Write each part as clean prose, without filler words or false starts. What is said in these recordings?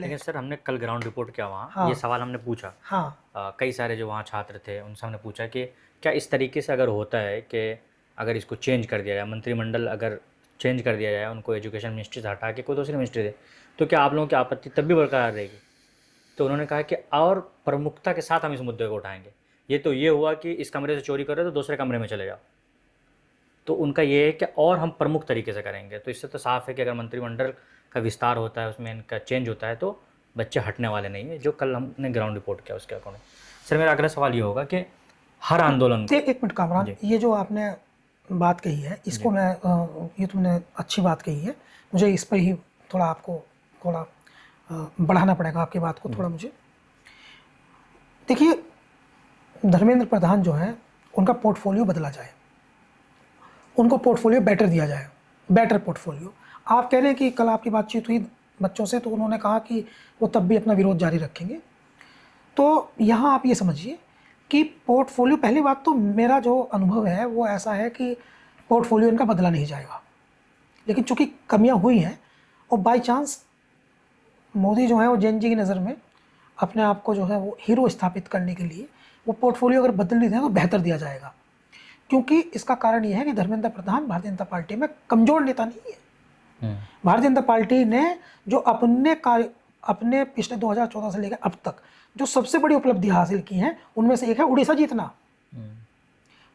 लेकिन सर हमने कल ग्राउंड रिपोर्ट किया वहाँ, हाँ। ये सवाल हमने पूछा। हाँ। कई सारे जो वहाँ छात्र थे उनसे हमने पूछा कि क्या इस तरीके से अगर होता है कि अगर इसको चेंज कर दिया जाए, मंत्रिमंडल अगर चेंज कर दिया जाए, उनको एजुकेशन मिनिस्ट्री से हटा के कोई दूसरी मिनिस्ट्री दे, तो क्या आप लोगों की आपत्ति तब भी बरकरार रहेगी? तो उन्होंने कहा कि और प्रमुखता के साथ हम इस मुद्दे को उठाएंगे। ये तो ये हुआ कि इस कमरे से चोरी कर रहे हो तो दूसरे कमरे में चले जाओ। तो उनका ये है कि और हम प्रमुख तरीके से करेंगे। तो इससे तो साफ है कि अगर मंत्रिमंडल का विस्तार होता है, उसमें इनका चेंज होता है, तो बच्चे हटने वाले नहीं है, जो कल हमने ग्राउंड रिपोर्ट किया उसके अकॉर्डिंग। सर मेरा अगला सवाल ये होगा कि हर आंदोलन को, एक मिनट कामरान, ये जो आपने बात कही है इसको मैं ये तुमने अच्छी बात कही है, मुझे इस पर ही थोड़ा आपको थोड़ा बढ़ाना पड़ेगा आपकी बात को थोड़ा। मुझे देखिए, धर्मेंद्र प्रधान जो है उनका पोर्टफोलियो बदला जाए, उनको पोर्टफोलियो बेटर दिया जाए, बेटर पोर्टफोलियो। आप कह रहे हैं कि कल आपकी बातचीत हुई बच्चों से तो उन्होंने कहा कि वो तब भी अपना विरोध जारी रखेंगे। तो यहाँ आप ये समझिए कि पोर्टफोलियो, पहली बात तो मेरा जो अनुभव है वो ऐसा है कि पोर्टफोलियो इनका बदला नहीं जाएगा, लेकिन चूंकि कमियां हुई हैं और बाई चांस मोदी जो है वो जेन जी की नज़र में अपने आप को जो है वो हीरो स्थापित करने के लिए वो पोर्टफोलियो अगर बदल नहीं दें तो बेहतर दिया जाएगा। क्योंकि इसका कारण ये है कि धर्मेंद्र प्रधान भारतीय जनता पार्टी में कमज़ोर नेता नहीं है। भारतीय जनता पार्टी ने जो अपने पिछले 2014 से लेकर अब तक जो सबसे बड़ी उपलब्धि हासिल की हैं उनमें से एक है उड़ीसा जीतना।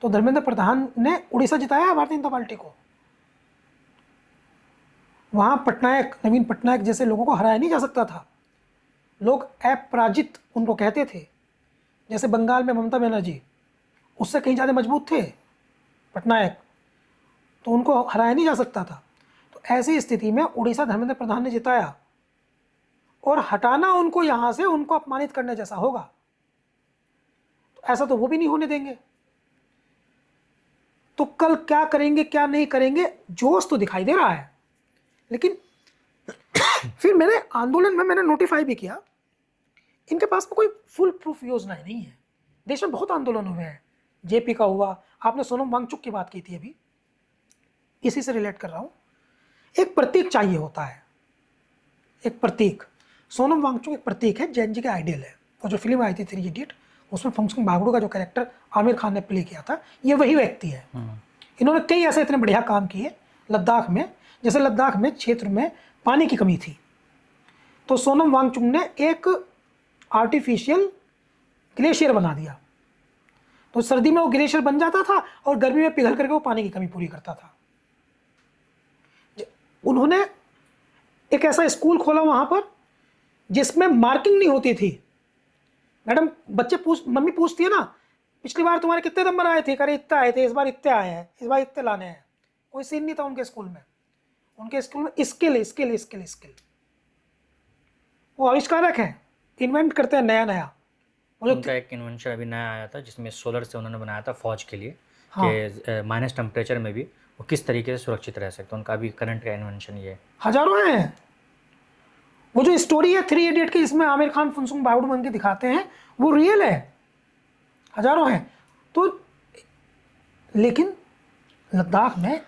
तो धर्मेंद्र प्रधान ने उड़ीसा जिताया है भारतीय जनता पार्टी को। वहां पटनायक, नवीन पटनायक जैसे लोगों को हराया नहीं जा सकता था, लोग अपराजित उनको कहते थे। जैसे बंगाल में ममता बनर्जी, उससे कहीं ज़्यादा मजबूत थे पटनायक, तो उनको हराया नहीं जा सकता था। तो ऐसी स्थिति में उड़ीसा धर्मेंद्र प्रधान ने जिताया, और हटाना उनको यहाँ से उनको अपमानित करने जैसा होगा। तो ऐसा तो वो भी नहीं होने देंगे। तो कल क्या करेंगे क्या नहीं करेंगे, जोश तो दिखाई दे रहा है। लेकिन फिर मैंने आंदोलन में मैंने नोटिफाई भी किया, इनके पास में कोई फुल प्रूफ योजना नहीं है। देश में बहुत आंदोलन हुए हैं, जेपी का हुआ, आपने सोनम वांगचुक की बात की थी अभी, इसी से रिलेट कर रहा हूँ। एक प्रतीक चाहिए होता है, एक प्रतीक। सोनम वांगचुक एक प्रतीक है, जैन जी का आइडियल है। और जो फिल्म आई थी 3 इडियट, उसमें फंक्शन भागड़ू का जो कैरेक्टर आमिर खान ने प्ले किया था, ये वही व्यक्ति है। इन्होंने कई ऐसे इतने बढ़िया काम किए लद्दाख में। जैसे लद्दाख में क्षेत्र में पानी की कमी थी, तो सोनम वांगचुक ने एक आर्टिफिशियल ग्लेशियर बना दिया, तो सर्दी में वो ग्लेशियर बन जाता था और गर्मी में पिघल करके वो पानी की कमी पूरी करता था। उन्होंने एक ऐसा स्कूल खोला वहां पर जिसमें मार्किंग नहीं होती थी। मैडम, मम्मी पूछती है ना, पिछली बार तुम्हारे कितने नंबर आए थे, करे इतने आए थे, इस बार इतने आए हैं, इस बार इतने लाने हैं। कोई सीन नहीं था उनके स्कूल में। उनके स्कूल में स्किल स्किल स्किल स्किल। वो आविष्कारक हैं, इन्वेंट करते हैं नया नया। उनका एक इन्वेंशन अभी नया आया था जिसमें सोलर से उन्होंने बनाया था फौज के लिए, कि माइनस टेम्परेचर में भी वो किस तरीके से सुरक्षित रह सकते हैं। उनका अभी करंट का इन्वेंशन ये है। हजारों हैं। वो जो स्टोरी है 3 इडियट की, इसमें आमिर खान फुनसुक भागड़ू बन के दिखाते हैं, वो रियल है। हजारों हैं। तो लेकिन लद्दाख में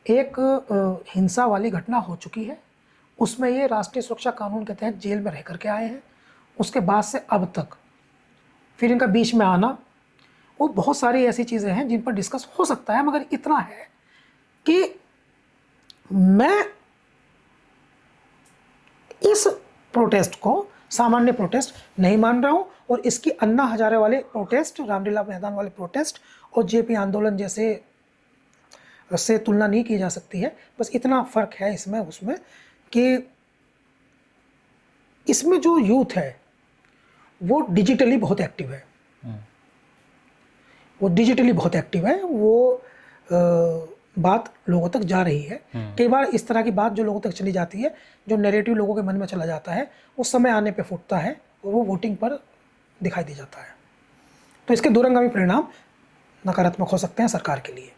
एक हिंसा वाली घटना हो चुकी है, उसमें ये राष्ट्रीय सुरक्षा कानून के तहत जेल में रह करके आए हैं। उसके बाद से अब तक फिर इनका बीच में आना, वो बहुत सारी ऐसी चीज़ें हैं जिन पर डिस्कस हो सकता है। मगर इतना है कि मैं इस प्रोटेस्ट को सामान्य प्रोटेस्ट नहीं मान रहा हूँ, और इसकी अन्ना हजारे वाले प्रोटेस्ट, रामलीला मैदान वाले प्रोटेस्ट और जेपी आंदोलन जैसे से तुलना नहीं की जा सकती है। बस इतना फ़र्क है इसमें उसमें कि इसमें जो यूथ है वो डिजिटली बहुत एक्टिव है। वो डिजिटली बहुत एक्टिव है। वो बात लोगों तक जा रही है। कई बार इस तरह की बात जो लोगों तक चली जाती है, जो नैरेटिव लोगों के मन में चला जाता है, वो समय आने पे फूटता है और वो वोटिंग पर दिखाई दे जाता है। तो इसके दूरगामी परिणाम नकारात्मक हो सकते हैं सरकार के लिए।